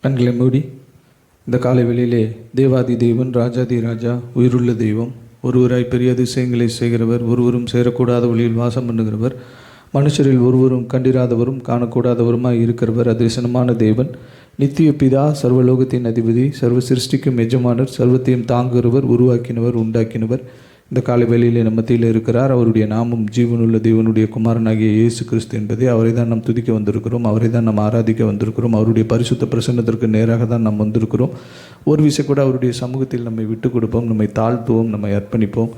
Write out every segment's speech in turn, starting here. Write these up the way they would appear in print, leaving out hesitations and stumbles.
கண்களை மூடி இந்த காலை வெளியிலே தேவாதி தேவன் ராஜாதி ராஜா உயிருள்ள தெய்வம் ஒருவராய் பெரிய அதிசயங்களை செய்கிறவர், ஒருவரும் சேரக்கூடாத வழியில் வாசம் பண்ணுகிறவர், மனுஷரில் ஒருவரும் கண்டிராதவரும் காணக்கூடாதவருமாய் இருக்கிறவர், அதிசயமான தேவன், நித்திய பிதா, சர்வலோகத்தின் அதிபதி, சர்வ சிருஷ்டிக்கும் எஜமானர், சர்வத்தையும் தாங்குகிறவர், உருவாக்கினவர், உண்டாக்கினவர் இந்த காலை வேளையிலே நம்ம மத்தியில் இருக்கிறார். அவருடைய நாமம் ஜீவனுள்ள தேவனுடைய குமாரனாகிய இயேசு கிறிஸ்து என்பதே. அவரை தான் நாம் துதிக்க வந்திருக்கிறோம், அவரை தான் நாம் ஆராதிக்க வந்திருக்கிறோம், அவருடைய பரிசுத்த பிரசன்னத்திற்கு நேராக தான் நாம் வந்திருக்கிறோம். ஒரு விஷயம் கூட அவருடைய சமூகத்தில் நம்மை விட்டு கொடுப்போம், நம்மை தாழ்த்துவோம், நம்மை அர்ப்பணிப்போம்.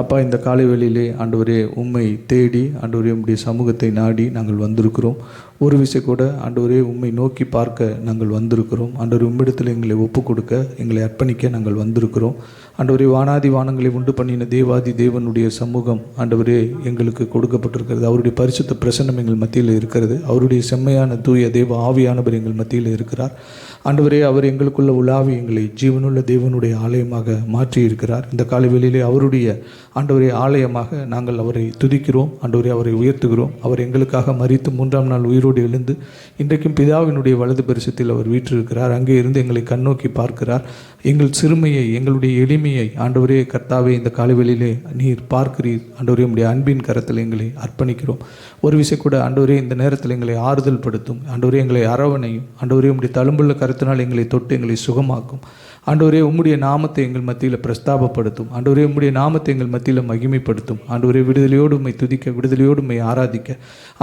அப்பா, இந்த காலை வேளையிலே ஆண்டவரே உம்மை தேடி ஆண்டவரே உம்முடைய சமூகத்தை நாடி நாங்கள் வந்திருக்கிறோம். ஒரு விஷயம் கூட ஆண்டவரே உம்மை நோக்கி பார்க்க நாங்கள் வந்திருக்கிறோம். ஆண்டவர் உம்மிடத்தில் எங்களை ஒப்பு கொடுக்க, எங்களை அர்ப்பணிக்க நாங்கள் வந்திருக்கிறோம். ஆண்டவரே வானாதி வானங்களை உண்டு பண்ணின தேவாதி தேவனுடைய சமூகம் ஆண்டவரே எங்களுக்கு கொடுக்கப்பட்டிருக்கிறது. அவருடைய பரிசுத்த பிரசன்னம் எங்கள் மத்தியில் இருக்கிறது. அவருடைய செம்மையான தூய தேவ ஆவியானவர் எங்கள் மத்தியில் இருக்கிறார். ஆண்டவரே அவர் எங்களுக்குள்ள உலாவி எங்களை ஜீவனுள்ள தேவனுடைய ஆலயமாக மாற்றி இருக்கிறார். இந்த காலை வேளையிலே அவருடைய ஆண்டவரே ஆலயமாக நாங்கள் அவரை துதிக்கிறோம், ஆண்டவரே அவரை உயர்த்துகிறோம். அவர் எங்களுக்காக மரித்து 3ஆம் நாள் உயிரோடு எழுந்து இன்றைக்கும் பிதாவினுடைய வலது பரிசத்தில் அவர் வீற்றிருக்கிறார். அங்கே இருந்து எங்களை கண்ணோக்கி பார்க்கிறார். எங்கள் சிறுமையை, எங்களுடைய எளிமையை ஆண்டவரே கர்த்தாவே இந்த காலைவெளியிலே நீர் பார்க்கிறீர். ஆண்டவரே உம்முடைய அன்பின் கரத்தில் எங்களை அர்ப்பணிக்கிறோம். ஒரு விஷயம் கூட ஆண்டவரே இந்த நேரத்தில் எங்களை ஆறுதல் படுத்தும். ஆண்டவரே எங்களை அரவணையும். ஆண்டவரே உம்முடைய தழும்புள்ள கருத்தினால் எங்களை தொட்டு எங்களை சுகமாக்கும். ஆண்டவரே உம்முடைய நாமத்தை எங்கள் மத்தியில் பிரஸ்தாபப்படுத்தும். ஆண்டவரே உம்முடைய நாமத்தை எங்கள் மத்தியில் மகிமைப்படுத்தும். ஆண்டவரே விடுதலையோடு உம்மை துதிக்க, விடுதலையோடு உம்மை ஆராதிக்க,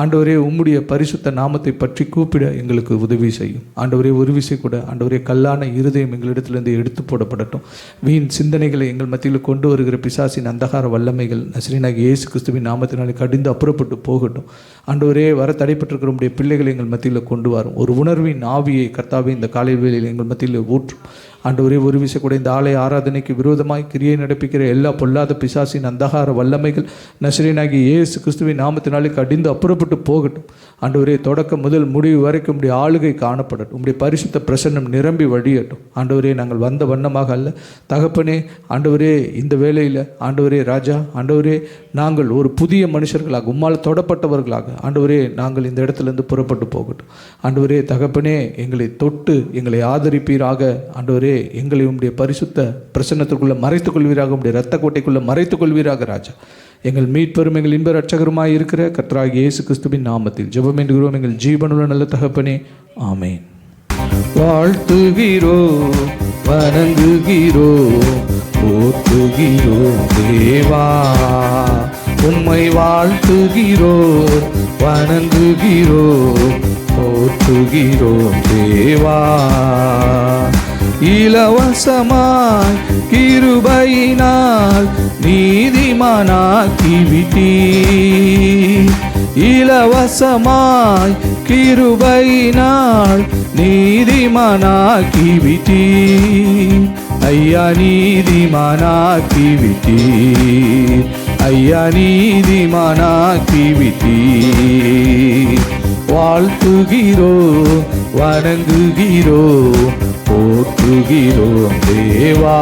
ஆண்டவரே உம்முடைய பரிசுத்த நாமத்தை பற்றி கூப்பிட எங்களுக்கு உதவி செய்யும். ஆண்டவரே ஒரு விஷயம் கூட ஆண்டவரே கல்லான இருதயம் எங்களிடத்திலிருந்து எடுத்து போடப்படட்டும். வீண் சிந்தனைகளை எங்கள் மத்தியில் கொண்டு வருகிற பிசாசின் அந்தகார வல்லமைகள் நசரேயனாகிய இயேசு கிறிஸ்துவின் நாமத்தினாலே கடிந்து அப்புறப்பட்டு போகட்டும். ஆண்டவரே வர தடைப்பட்டிருக்கிற உம்முடைய பிள்ளைகளை எங்கள் மத்தியில் கொண்டு வரும். ஒரு உணர்வின் ஆவியை கர்த்தாவே இந்த காலை வேளையில் எங்கள் மத்தியில் ஊற்றும். ஆண்டவரே ஒரு விஷயம் கூட இந்த ஆலய ஆராதனைக்கு விரோதமாய் கிரியை நடப்பிக்கிற எல்லா பொல்லாத பிசாசின் அந்தகார வல்லமைகள் நசரேயனாகிய இயேசு கிறிஸ்துவின் நாமத்தினாலே கடிந்து அப்புறப்பட்டு போகட்டும். ஆண்டவரே தொடக்கம் முதல் முடிவு வரைக்கும் உம்முடைய ஆளுகை காணப்படட்டும். உம்முடைய பரிசுத்த பிரசன்னம் நிரம்பி வழியட்டும். ஆண்டவரே நாங்கள் வந்த வண்ணமாக அல்ல தகப்பனே. ஆண்டவரே இந்த வேளையில் ஆண்டவரே ராஜா, ஆண்டவரே நாங்கள் ஒரு புதிய மனுஷர்களாக உம்மால் தொடப்பட்டவர்களாக ஆண்டவரே நாங்கள் இந்த இடத்துலேருந்து புறப்பட்டு போகட்டும். ஆண்டவரே தகப்பனே எங்களை தொட்டு எங்களை ஆதரிப்பீராக. ஆண்டவரே எங்களை உம்முடைய பரிசுத்த பிரசன்னத்திற்குள்ளே மறைத்துக் கொள்வீராக, உம்முடைய இரத்த கோட்டைக்குள்ளே மறைத்துக் கொள்வீராக ராஜா. எங்கள் மீட்பெரும் எங்கள் இன்ப ரட்சகருமாய் இருக்கிற கர்த்தராகிய இயேசு கிறிஸ்துவின் நாமத்தில் ஜெபம் என்கிறோம் எங்கள் ஜீவனுள்ள நல்ல தகப்பனே, ஆமென். வாழ்த்துகிறோம், வணங்குகிறோம், போற்றுகிறோம் தேவா. உம்மை வாழ்த்துகிறோம், வணங்குகிறோம், போற்றுகிறோம் தேவா. இலவசமாய் கிருபையினால் நீதிமானாக்கிவிட்டீர். இலவசமாய் கிருபையினால் நீதிமானாக்கிவிட்டீர். ஐயா நீதிமானாக்கிவிட்டீர். ஐயா நீதிமானாக்கிவிட்டீர். வாழ்த்துகிறோம், வணங்குகிறோம், போற்றுகிறோம் தேவா.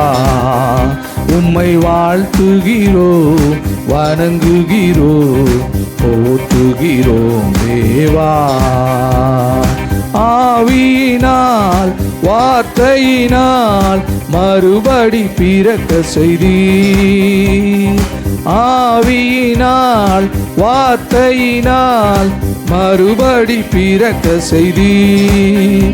உம்மை வாழ்த்துகிறோம், வணங்குகிறோம், போற்றுகிறோம் தேவா. ஆவியினால் வார்த்தையினால் மறுபடி பிறக்க செய்தீர். ஆவியினால் வார்த்தையினால் மறுபடி பிறக்க செய்தீர்.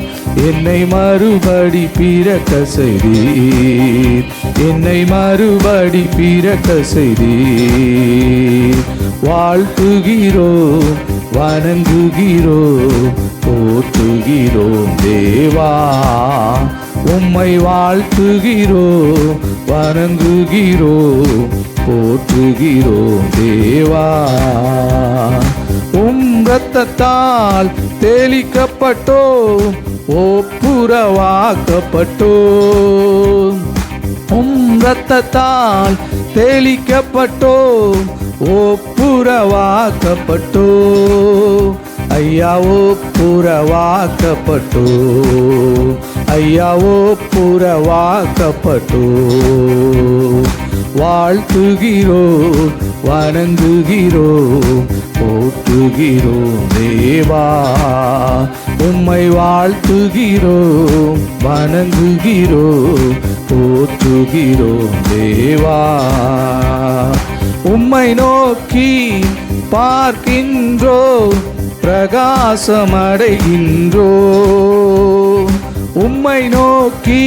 என்னை மறுபடி பிறக்க செய்தீர். என்னை மறுபடி பிறக்க செய்தீர். வாழ்த்துகிறோம், வணங்குகிறோம், போற்றுகிறோம் தேவா. உம்மை வாழ்த்துகிறோம், வணங்குகிறோம், போற்றுகிறோம் தேவா. உம் இரத்தத்தால் தெளிக்கப்பட்டோம், ஒப்புரவாக்கப்பட்டோம். உம் இரத்தத்தால் தெளிக்கப்பட்டோம், ஒப்புரவாக்கப்பட்டோம். ஐயா ஒப்புரவாக்கப்பட்டோம். ஐயா ஒப்புரவாக்கப்பட்டோம். வாழ்த்துகிறோம், வணங்குகிறோம், போற்றுகிறோம் தேவா. உம்மை வாழ்த்துகிறோம், வணங்குகிறோம், போற்றுகிறோம் தேவா. உம்மை நோக்கி பார்க்கின்றோம், பிரகாசமடைகின்றோம். உம்மை நோக்கி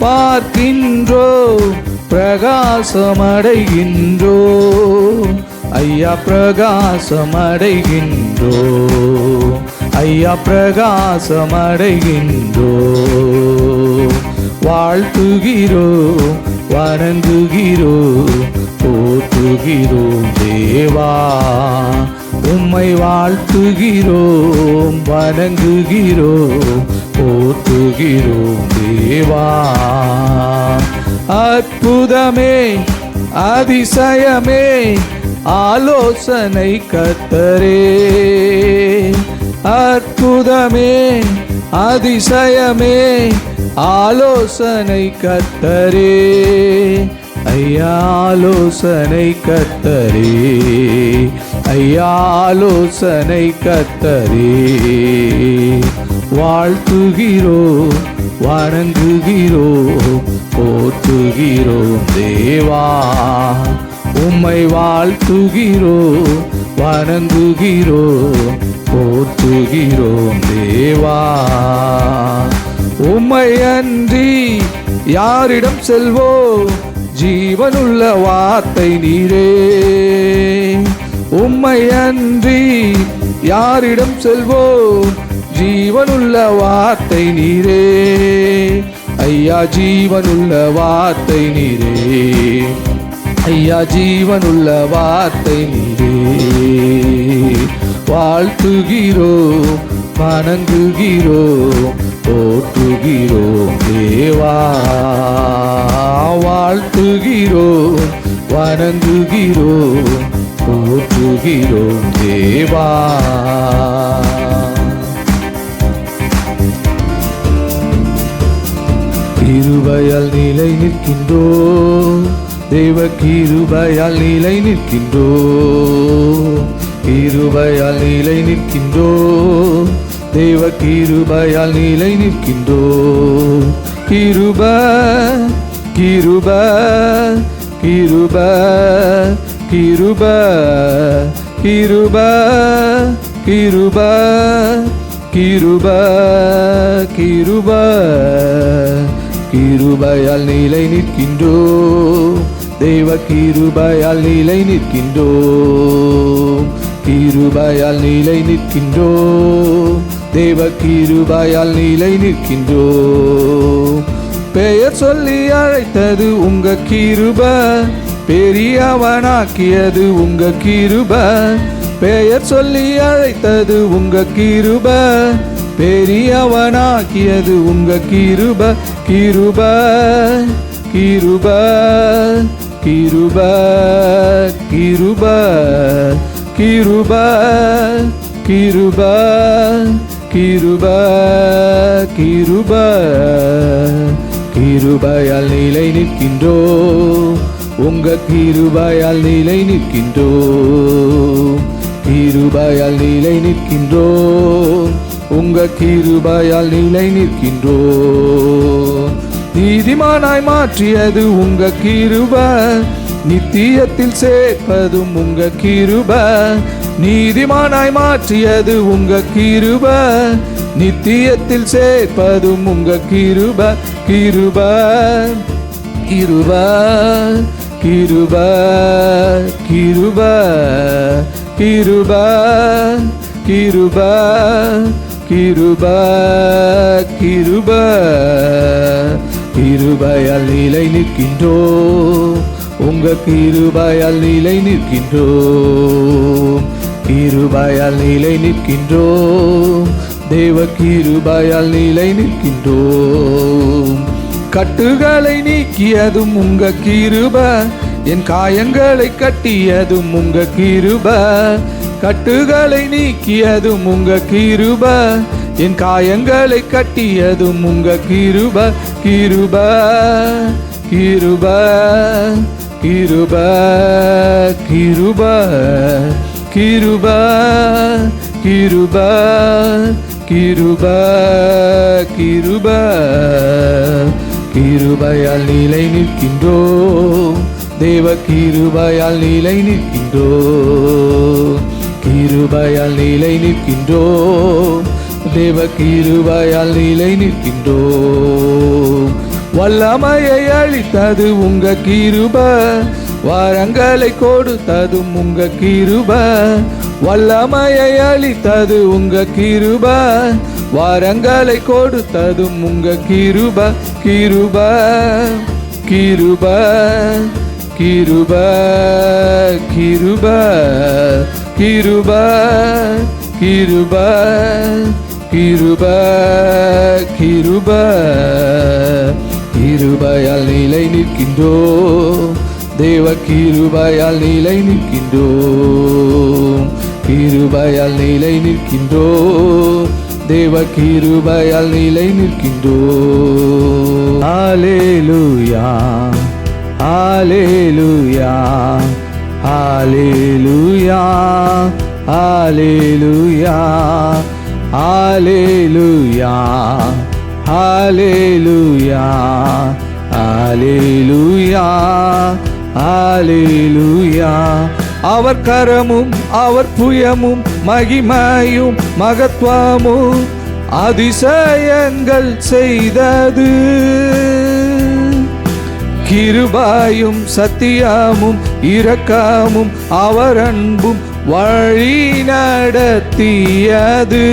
பார்க்கின்றோம், பிரகாசமடைகின்றோம். ஐயா பிரகாசமடைகின்றோம், ஐயா பிரகாசமடைகின்றோம். வாழ்த்துகிறோம், வணங்குகிறோம், போற்றுகிறோம் தேவா. உம்மை வாழ்த்துகிறோம், வணங்குகிறோம், போற்றுகிறோம் தேவா. அற்புதமே, அதிசயமே, ஆலோசனை கர்த்தரே. அற்புதமே, அதிசயமே, ஆலோசனை கர்த்தரே. ஐயா ஆலோசனை கர்த்தரே, ஐயா ஆலோசனை கர்த்தரே. வாழ்த்துகிறோம், வணங்குகிறோம், போற்றுகிறோம் தேவா. உம்மை வாழ்த்துகிறோம், வணங்குகிறோம், போற்றுகிறோம் தேவா. உம்மை அன்றி யாரிடம் செல்வோம், ஜீவனுள்ள வார்த்தை நீரே. உம்மை அன்றி யாரிடம் செல்வோம், ஜீவனுள்ள வார்த்தை நீரே. ஐயா ஜீவனுள்ள வார்த்தை நீரே, ஐயா ஜீவனுள்ள வார்த்தை நீரே. வாழ்த்துகிறோம், வணங்குகிறோம், போற்றுகிறோம் தேவா. வாழ்த்துகிறோம், வணங்குகிறோம், போற்றுகிறோம் தேவா. கிருபையால் நிலை நிற்கின்றோம், தேவ கிருபையால் நிலை நிற்கின்றோம். கிருபையால் நிலை நிற்கின்றோம், தேவ கிருபையால் நிலை நிற்கின்றோம். கிருப கிருப கிருப கிருப கிருப கிருப கிருப கிருப கிருபையால் நிலை நிற்கின்றோம், தேவ கிருபையால் நிலை நிற்கின்றோம். கிருபையால் நிலை நிற்கின்றோம், தேவ கிருபையால் நிலை நிற்கின்றோம். பெயர் சொல்லி அழைத்தது உங்க கிருப, பெரியவனாக்கியது உங்க கிருப. பெயர் சொல்லி அழைத்தது உங்க கிருப, பெரியவனாக்கியது உங்க கிருப. கிருப கிருப கிருப கிருப கிருப கிருப கிருப கிருப. கிருபையால் நிலை நிற்கின்றோம், உங்க கிருபையால் நிலை நிற்கின்றோம். கிருபையால் நிலை நிற்கின்றோம், உங்க கிருபையால் நிலை நிற்கின்றோம். நீதிமானாய் மாற்றியது உங்க கிருப, நித்தியத்தில் சேர்ப்பதும் உங்க கிருப. நீதிமானாய் மாற்றியது உங்க கிருப, நித்தியத்தில் சேர்ப்பதும் உங்க கிருப. கிருப கிருப கிருப கிருப கிருப கிருப கிருப கிருப. கிருபையால் நிலை நிற்கின்றோம், உங்க கிருபையால் நிலை நிற்கின்றோம். கிருபையால் நிலை நிற்கின்றோம், தேவ கிருபையால் நிலை நிற்கின்றோம். கட்டுகளை நீக்கியதும் உங்க கிருப, என் காயங்களை கட்டியதும் உங்க கிருப. கட்டுகளை நீக்கியதும் உங்க கிருப, என் காயங்களை கட்டியதும் உங்க கிருப. கிருப கிருப கிருப கிருப கிருப கிருப கிருப கிருப கிருபையால் நிலை நிற்கின்றோம், தேவ கிருபையால் நிலை நிற்கின்றோம், கிருபையால் நிலை நிற்கின்றோம், தேவ கிருபையால் நிலை நிற்கின்றோம். வல்லமையை அளித்தது உங்க கிருப, வரங்களை கொடுத்ததும் உங்க கிருப. வல்லமையை அளித்தது உங்க கிருப, வரங்களை கொடுத்ததும் உங்க கிருப. கிருப கிருப கிருப கிருப கிருப கிருப கிருப கிருப கிருபையால் நிலை நிற்கின்றோம், தேவ கிருபையால் நிலை நிற்கின்றோம், கிருபையால் நிலை நிற்கின்றோம், தேவ கிருபையால் நிலை நிற்கின்றோம். ஹல்லேலூயா ஹல்லேலூயா ஹல்லேலூயா ஹல்லேலூயா ஹல்லேலூயா ஹல்லேலூயா ஹல்லேலூயா ஹல்லேலூயா. அவர் கரமும் அவர் புயமும் மகிமையும் மகத்துவமும் அதிசயங்கள் செய்தது, கிருபையும் சத்தியமும் இரக்கமும் அவர் அன்பும் வழி நடத்தியது.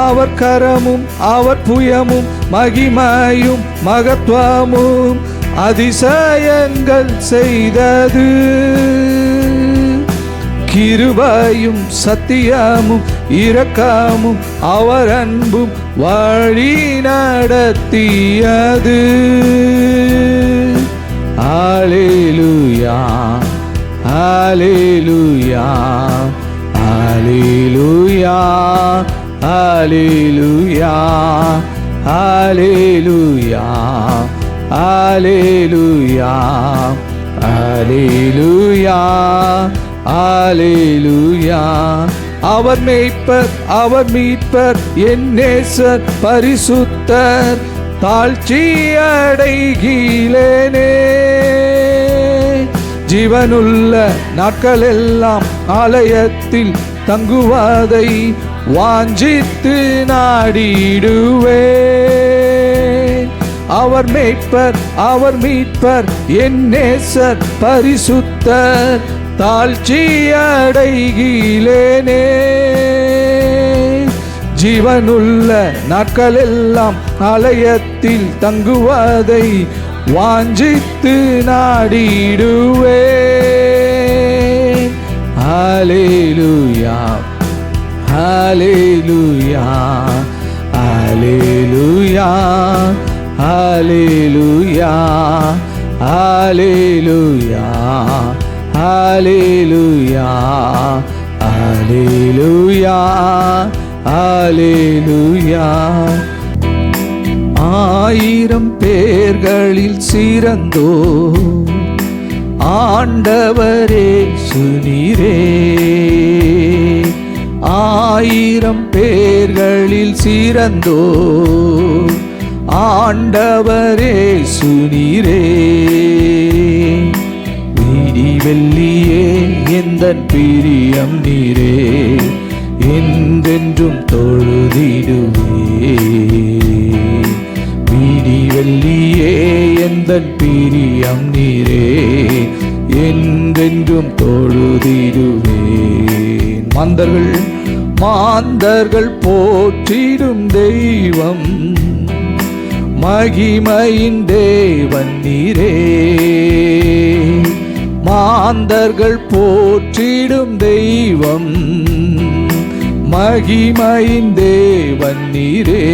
அவர் கரமும் அவர் புயமும் மகிமையும் மகத்துவமும் அதிசயங்கள் செய்தது, கிருபையும் சத்தியமும் இரக்கமும் அவர் அன்பும் வழி நடத்தியது. ஹல்லேலூயா ஹல்லேலூயா ஹல்லேலூயா ஹல்லேலூயா ஹல்லேலூயா ஹல்லேலூயா ஹல்லேலூயா ஹல்லேலூயா. அவர் மேய்ப்பர் அவர் மீட்பர் என் நேசர் பரிசுத்தர், தாழ்ச்சி அடைகிலேனே. ஜீவனுள்ள நாட்களெல்லாம் ஆலயத்தில் தங்குவதை வாஞ்சித்து நாடிடுவேன். அவர் மேய்ப்பர் அவர் மீட்பர் என் நேசர் பரிசுத்தர், தாழ்ச்சி அடைகிலேனே. ஜீவனுள்ள நாட்களெல்லாம் ஆலயத்தில் தங்குவதை வாஞ்சித்து நாடிடுவேன். ஹல்லேலூயா ஹல்லேலூயா ஹல்லேலூயா ஹல்லேலூயா ஹல்லேலூயா ஹல்லேலூயா ஹல்லேலூயா ஹல்லேலூயா. ஆயிரம் பேர்களில் சிறந்தோ ஆண்டவரே சுனீரே, ஆயிரம் பேர்களில் சிறந்தோ ஆண்டவரே சுனீரே. விடி வெள்ளியே எந்தன் பிரியம் நீரே, என்றென்றும் தொழுதிடுவே. விடி வெள்ளியே எந்தன் பிரியம் நீரே, என்றென்றும் தொழுதிடுவேன். மாந்தர்கள் போற்றிடும் தெய்வம், மகிமையின் தேவன் நீரே. மாந்தர்கள் போற்றிடும் தெய்வம், மகிமையின் தேவன் நீரே.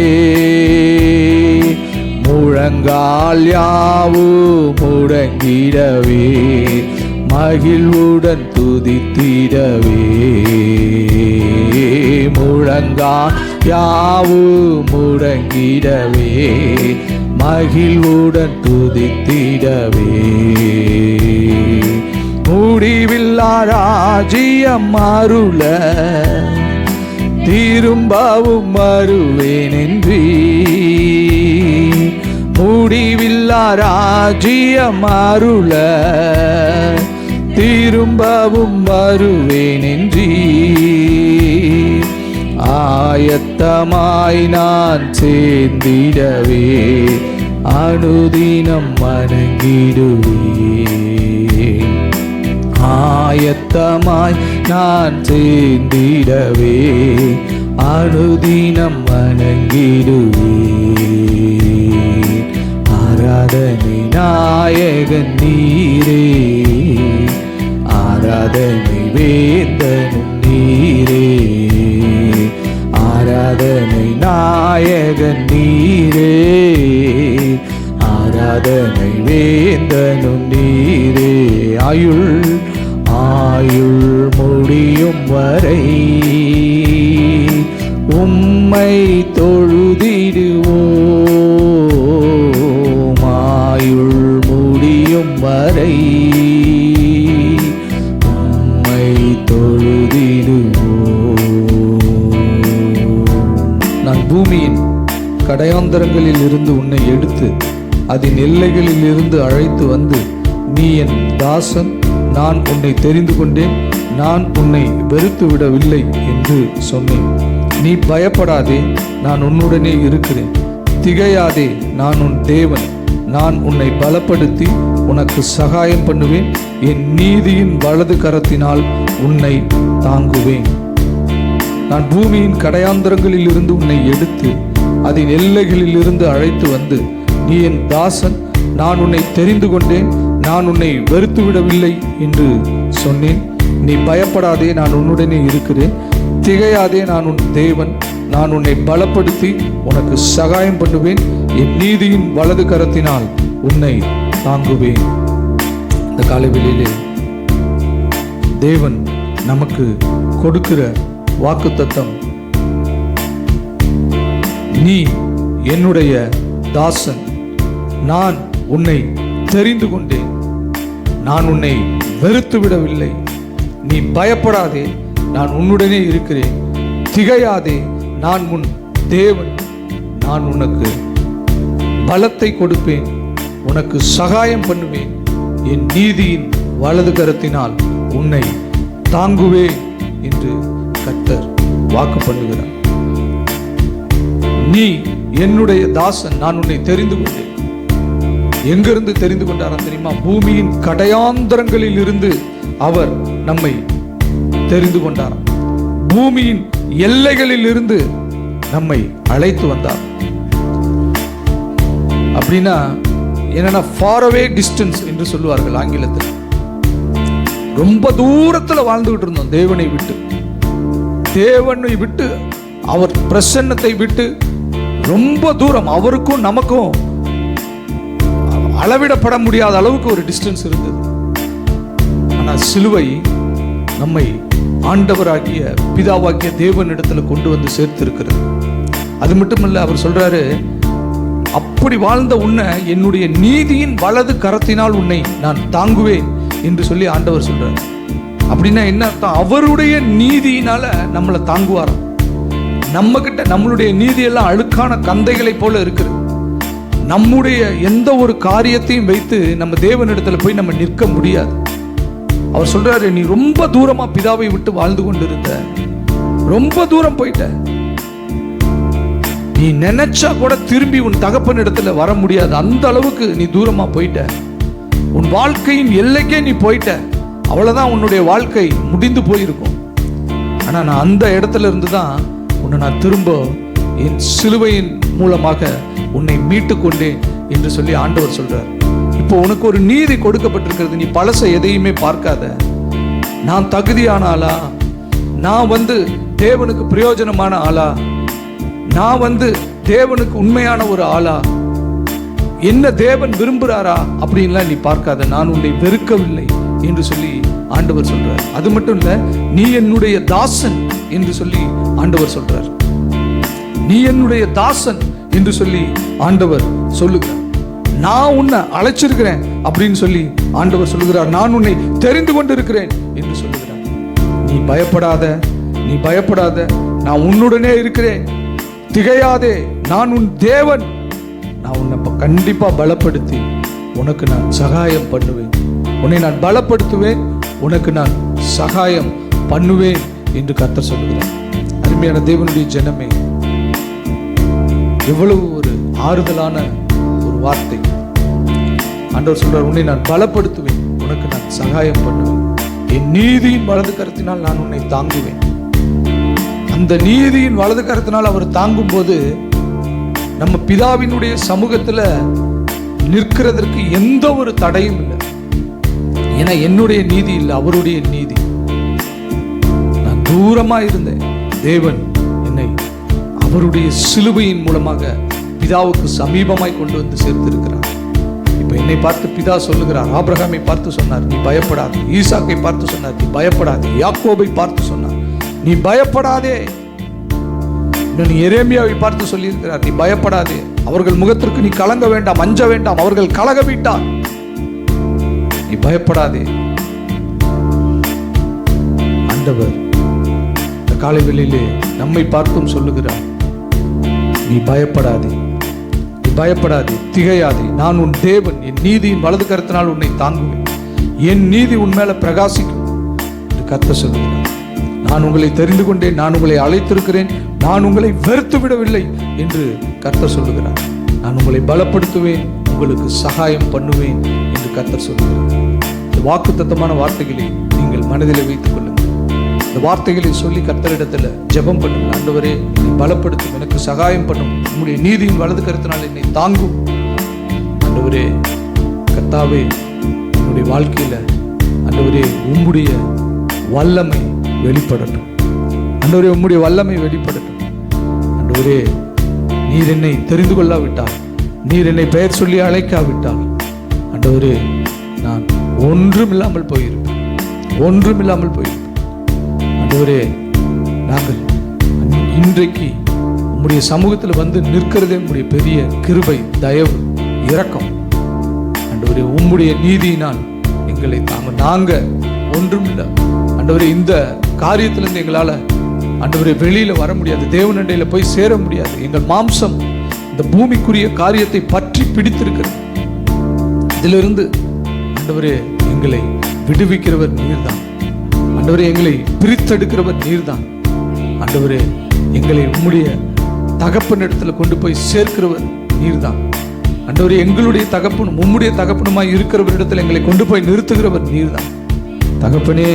முழங்கால் யாவும் முடங்கிடவே, மகிழ்வுடன் துதித்திடவே. முழங்கால் யாவும் முடங்கிடவே, மகிழ்வுடன் துதித்திடவே. முடிவில்லா ராஜ்யம் அருள, திரும்பவும் வருவேன் என்றீ, முடிவில்லா ராஜ்யம் அருள திரும்பவும் வருவேன் என்றீ, ஆயத்தமாய் நான் சேர்ந்திடவே அனுதினம் வணங்கிடுவேன். ஆயத்தமாய் நான் சேர்ந்திடவே அனுதினம் வணங்கிடுவேன். ஆராதனை நாயகன் நீரே, ஆராதனை வேந்தனும் நீரே, ஆராதனை நாயகன் நீரே, ஆராதனை வேந்தனும் நீரே. ஆயுள் முடியும் வரை உம்மை தொழுதிடுவோம். ஆயுள் முடியும் வரை உம்மை தொழுதிடுவோம். நான் பூமியின் கடையாந்தரங்களில் இருந்து உன்னை எடுத்து அதன் எல்லைகளில் இருந்து அழைத்து வந்து, நீ என் தாசன், நான் உன்னை தெரிந்து கொண்டேன், நான் உன்னை வெறுத்து விடவில்லை என்று சொன்னேன். நீ பயப்படாதே, நான் உன்னுடனே இருக்கிறேன். திகையாதே, நான் உன் தேவன். நான் உன்னை பலப்படுத்தி உனக்கு சகாயம் பண்ணுவேன். என் நீதியின் வலது கரத்தினால் உன்னை தாங்குவேன். நான் பூமியின் கடையாந்தரங்களில் இருந்து உன்னை எடுத்து அதன் எல்லைகளில் இருந்து அழைத்து வந்து, நீ என் தாசன், நான் உன்னை தெரிந்து கொண்டேன், நான் உன்னை வெறுத்து விடவில்லை என்று சொன்னேன். நீ பயப்படாதே, நான் உன்னுடனே இருக்கிறேன். திகையாதே, நான் உன் தேவன். நான் உன்னை பலப்படுத்தி உனக்கு சகாயம் பண்ணுவேன். என் நீதியின் வலது கரத்தினால் உன்னை தாங்குவேன். இந்த காலைவெளியிலே தேவன் நமக்கு கொடுக்கிற வாக்குத்தத்தம், நீ என்னுடைய தாசன், நான் உன்னை தெரிந்து கொண்டேன், நான் உன்னை வெறுத்து விடவில்லை. நீ பயப்படாதே, நான் உன்னுடனே இருக்கிறேன். திகையாதே, நான் உன் தேவன். நான் உனக்கு பலத்தை கொடுப்பேன், உனக்கு சகாயம் பண்ணுவேன். என் நீதியின் வலது கரத்தினால் உன்னை தாங்குவேன் என்று கர்த்தர் வாக்கு பண்ணுகிறார். நீ என்னுடைய தாசன், நான் உன்னை தெரிந்து கொண்டேன். எங்கிருந்து தெரிந்து கொண்டாராம் தெரியுமா? பூமியின் கடையாந்தரங்களில் இருந்து அவர் நம்மை தெரிந்து கொண்டாராம். பூமியின் எல்லைகளில் இருந்து நம்மை அழைத்து வந்தார். அப்படின்னா என்னன்னா, ஃபார் அவே டிஸ்டன்ஸ் என்று சொல்லுவார்கள் ஆங்கிலத்தில். ரொம்ப தூரத்தில் வாழ்ந்துகிட்டு இருந்தோம் தேவனை விட்டு. தேவனை விட்டு, அவர் பிரசன்னத்தை விட்டு ரொம்ப தூரம், அவருக்கும் நமக்கும் அளவிடப்பட முடியாத அளவுக்கு ஒரு டிஸ்டன்ஸ் இருந்தது. ஆனால் சிலுவை நம்மை ஆண்டவராகிய பிதாவாகிய தேவனிடத்துல கொண்டு வந்து சேர்த்து இருக்கிறது. அது மட்டுமல்ல, அவர் சொல்றாரு, அப்படி வாழ்ந்த உன்னை என்னுடைய நீதியின் வலது கரத்தினால் உன்னை நான் தாங்குவேன் என்று சொல்லி ஆண்டவர் சொல்றாரு. அப்படின்னா என்ன அர்த்தம்? அவருடைய நீதியினால நம்மளை தாங்குவாராம். நம்ம கிட்ட நம்மளுடைய நீதியெல்லாம் அழுக்கான கந்தைகளை போல இருக்குது. நம்முடைய எந்த ஒரு காரியத்தையும் வைத்து நம்ம தேவனிடத்துல போய் நம்ம நிற்க முடியாது. அவர் சொல்றாரு, நீ ரொம்ப தூரமா பிதாவை விட்டு வாழ்ந்து கொண்டிருந்த, ரொம்ப தூரம் போயிட்ட. நீ நினைச்சா கூட திரும்பி உன் தகப்பன் இடத்துல வர முடியாது. அந்த அளவுக்கு நீ தூரமா போயிட்ட. உன் வாழ்க்கையின் எல்லைக்கே நீ போயிட்ட. அவ்வளவுதான், உன்னுடைய வாழ்க்கை முடிந்து போயிருக்கும். ஆனா நான் அந்த இடத்துல இருந்து தான் உன்னை நான் திரும்ப என் சிலுவையின் மூலமாக உன்னை மீட்டு கொண்டேன் என்று சொல்லி ஆண்டவர் சொல்றார். இப்போ உனக்கு ஒரு நீதி கொடுக்கப்பட்டிருக்கிறது. நீ பழச எதையுமே பார்க்காத. நான் தகுதியான ஆளா, நான் தேவனுக்கு பிரயோஜனமான ஆளா, நான் தேவனுக்கு உண்மையான ஒரு ஆளா, என்ன தேவன் விரும்புறாரா அப்படின்லாம் நீ பார்க்காத. நான் உன்னை வெறுக்கவில்லை என்று சொல்லி ஆண்டவர் சொல்றார். அது மட்டும் இல்ல, நீ என்னுடைய தாசன் என்று சொல்லி ஆண்டவர் சொல்றார். நீ என்னுடைய தாசன் என்று சொல்லி ஆண்டவர் சொல்லுகிறார். நான் உன்னை அழைச்சிருக்கிறேன் அப்படின்னு சொல்லி ஆண்டவர் சொல்லுகிறார். நான் உன்னை தெரிந்து கொண்டிருக்கிறேன் என்று சொல்லுகிறார். நீ பயப்படாத, நீ பயப்படாத. நான் உன்னுடனே இருக்கிறேன், திகையாதே, நான் உன் தேவன், நான் உன்னை கண்டிப்பா பலப்படுத்தி உனக்கு நான் சகாயம் பண்ணுவேன், உன்னை நான் பலப்படுத்துவேன், உனக்கு நான் சகாயம் பண்ணுவேன் என்று கர்த்தர் சொல்லுகிறார். அருமையான தேவனுடைய ஜனமே, எவ்வளவு ஒரு ஆறுதலான ஒரு வார்த்தை. ஆண்டவர் சொல்றார், உன்னை நான் பலப்படுத்துவேன், உனக்கு நான் சகாயம் பண்ணுவேன், என் நீதியின் வலது கரத்தினால் நான் உன்னை தாங்குவேன். அந்த நீதியின் வலது கரத்தினால் அவர் தாங்கும் போது நம்ம பிதாவினுடைய சமூகத்துல நிற்கிறதற்கு எந்த ஒரு தடையும் இல்லை. ஏன்னா என்னுடைய நீதி இல்லை, அவருடைய நீதி. நான் தூரமா இருந்தேன், தேவன் என்னை அவருடைய சிலுவையின் மூலமாக பிதாவுக்கு சமீபமாய் கொண்டு வந்து சேர்த்திருக்கிறார். இப்ப என்னை பார்த்து பிதா சொல்லுகிறார், ஆபிரகாமை பார்த்து சொன்னார், நீ பயப்படாதே. ஈசாக்கை பார்த்து சொன்னார், நீ பயப்படாதே. யாக்கோபை பார்த்து சொன்னார், நீ பயப்படாதே. நீ எரேமியாவை பார்த்து சொல்லி இருக்கிறார், நீ பயப்படாதே. அவர்கள் முகத்திற்கு நீ கலங்க வேண்டாம், அஞ்ச வேண்டாம், அவர்கள் கலக விட்டார், நீ பயப்படாதே. ஆண்டவர் இந்த காலை வேளையிலே நம்மை பார்த்தும் சொல்லுகிறார், நீ பயப்படாதே, நீ பயப்படாதே, திகையாதே, நான் உன் தேவன், என் நீதியின் வலது கரத்தினால் உன்னை தாங்குவேன், என் நீதி உன் மேல பிரகாசிக்கும் என்று கர்த்தர் சொல்லுகிறார். நான் உங்களை தெரிந்து கொண்டேன், நான் உங்களை அழைத்திருக்கிறேன், நான் உங்களை வெறுத்து விடவில்லை என்று கர்த்தர் சொல்லுகிறார். நான் உங்களை பலப்படுத்துவேன், உங்களுக்கு சகாயம் பண்ணுவேன் என்று கர்த்தர் சொல்லுகிறார். இந்த வாக்குத்தத்தமான வார்த்தைகளை நீங்கள் மனதில் வைத்துக் கொள்ளுங்கள். இந்த வார்த்தைகளை சொல்லி கர்த்தரிடத்துல ஜெபம் பண்ணுங்கள். ஆண்டவரே, என்னை பலப்படுத்தும், எனக்கு சகாயம் பண்ணும், உங்களுடைய நீதியின் வலது கரத்தினால் என்னை தாங்கும். ஆண்டவரே, கர்த்தாவே, என்னுடைய வாழ்க்கையில ஆண்டவரே உம்முடைய வல்லமை வெளிப்படட்டும். ஆண்டவரே, உம்முடைய வல்லமை வெளிப்படட்டும். ஆண்டவரே, நீர் என்னை தெரிந்து கொள்ளாவிட்டால், நீர் என்னை பெயர் சொல்லி அழைக்காவிட்டால், ஆண்டவரே, நான் ஒன்றுமில்லாமல் போயிருப்பேன், ஒன்றுமில்லாமல் போயிருப்பேன். ஆண்டவரே, நாங்கள் இன்றைக்கு உம்முடைய சமூகத்தில் வந்து நிற்கிறதே உம்முடைய பெரிய கிருபை, தயவு, இரக்கம். ஆண்டவரே, உம்முடைய நீதியினால் எங்களை நாங்க ஒன்றுமில்லை. ஆண்டவரே, இந்த காரியத்திலிருந்து எங்களால ஆண்டவரே வெளியில வர முடியாது, தேவனண்டையில போய் சேர முடியாது. எங்கள் மாம்சம் இந்த பூமிக்குரிய காரியத்தை பற்றி பிடித்திருக்கிறது. இதிலிருந்து ஆண்டவரே எங்களை விடுவிக்கிறவர் நீர்தான். ஆண்டவரே, எங்களை பிரித்தெடுக்கிறவர் நீர்தான். ஆண்டவரே, எங்களை உம்முடைய தகப்பன் இடத்துல கொண்டு போய் சேர்க்கிறவர் நீர்தான். ஆண்டவரே, எங்களுடைய தகப்பனும் உம்முடைய தகப்பனுமாய் இருக்கிறவரிடத்தில் எங்களை கொண்டு போய் நிறுத்துகிறவர் நீர்தான். தகப்பனே,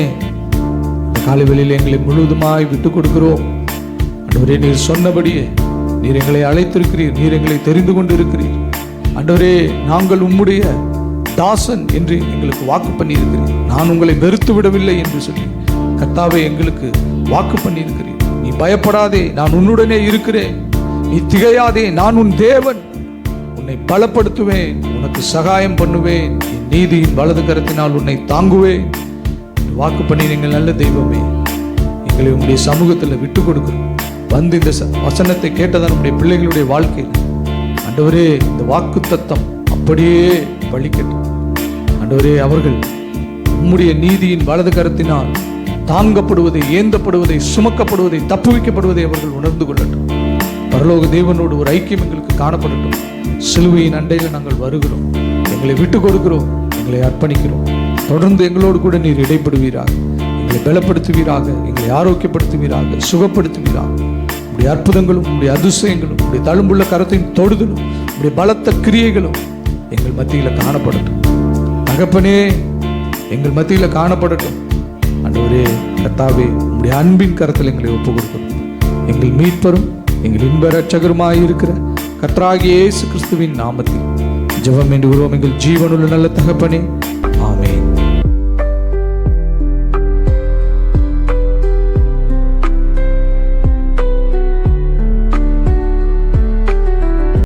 காலை வேளையில் எங்களை முழுவதுமாய் விட்டுக் கொடுக்கிறோம். ஆண்டவரே, நீர் சொன்னபடியே நீர் எங்களை அழைத்திருக்கிறீர், நீர் எங்களை தெரிந்து கொண்டு இருக்கிறீர். ஆண்டவரே, நாங்கள் உம்முடைய தாசன் என்று எங்களுக்கு வாக்கு பண்ணி இருக்கிறீர். நான் உங்களை வெறுத்து விடவில்லை என்று சொல்லி கர்த்தாவே எங்களுக்கு வாக்கு பண்ணி இருக்கிறீர். நீ பயப்படாதே, நான் உன்னுடனே இருக்கிறேன், நீ திகையாதே, நான் உன் தேவன், உன்னை பலப்படுத்துவேன், உனக்கு சகாயம் பண்ணுவேன், என் நீதியின் வலது கரத்தினால் உன்னை தாங்குவேன் வாக்கு பண்ணி நீங்கள் நல்ல தெய்வமே, எங்களை உங்களுடைய சமூகத்தில் விட்டு கொடுக்கிறோம். வந்து இந்த வசனத்தை கேட்டதான் நம்முடைய பிள்ளைகளுடைய வாழ்க்கையில் ஆண்டவரே இந்த வாக்கு தத்தம் அப்படியே பலிக்கட்டும். ஆண்டவரே, அவர்கள் உம்முடைய நீதியின் வலது கரத்தினால் தாங்கப்படுவதை, ஏந்தப்படுவதை, சுமக்கப்படுவதை, தப்புவிக்கப்படுவதை அவர்கள் உணர்ந்து கொள்ளட்டும். பரலோக தேவனோடு ஒரு ஐக்கியம் எங்களுக்கு காணப்படட்டும். சிலுவையின் அண்டையில் நாங்கள் வருகிறோம், எங்களை விட்டு கொடுக்கிறோம், எங்களை அர்ப்பணிக்கிறோம். தொடர்ந்து எங்களோடு கூட நீர் இடைப்படுவீராக, எங்களை பலப்படுத்துவீராக, எங்களை ஆரோக்கியப்படுத்துவீராக, சுகப்படுத்துவீராக. உடைய அற்புதங்களும் உடைய அதிசயங்களும் உடைய தழும்புள்ள கரத்தின் தொடுதலும் உடைய பலத்த கிரியைகளும் எங்கள் மத்தியில் காணப்படட்டும். தகப்பனே, எங்கள் மத்தியில் காணப்படட்டும். ஆண்டவரே, கர்த்தாவே, உடைய அன்பின் கரத்தில் எங்களை ஒப்புக் கொடுக்கிறோம். எங்கள் மீட்பரும் எங்கள் இன்ப இரட்சகருமாய் இருக்கிற கர்த்தராகிய இயேசு கிறிஸ்துவின் நாமத்தில் ஜெபம் என்று எங்கள் ஜீவனுள்ள நல்ல தகப்பனே,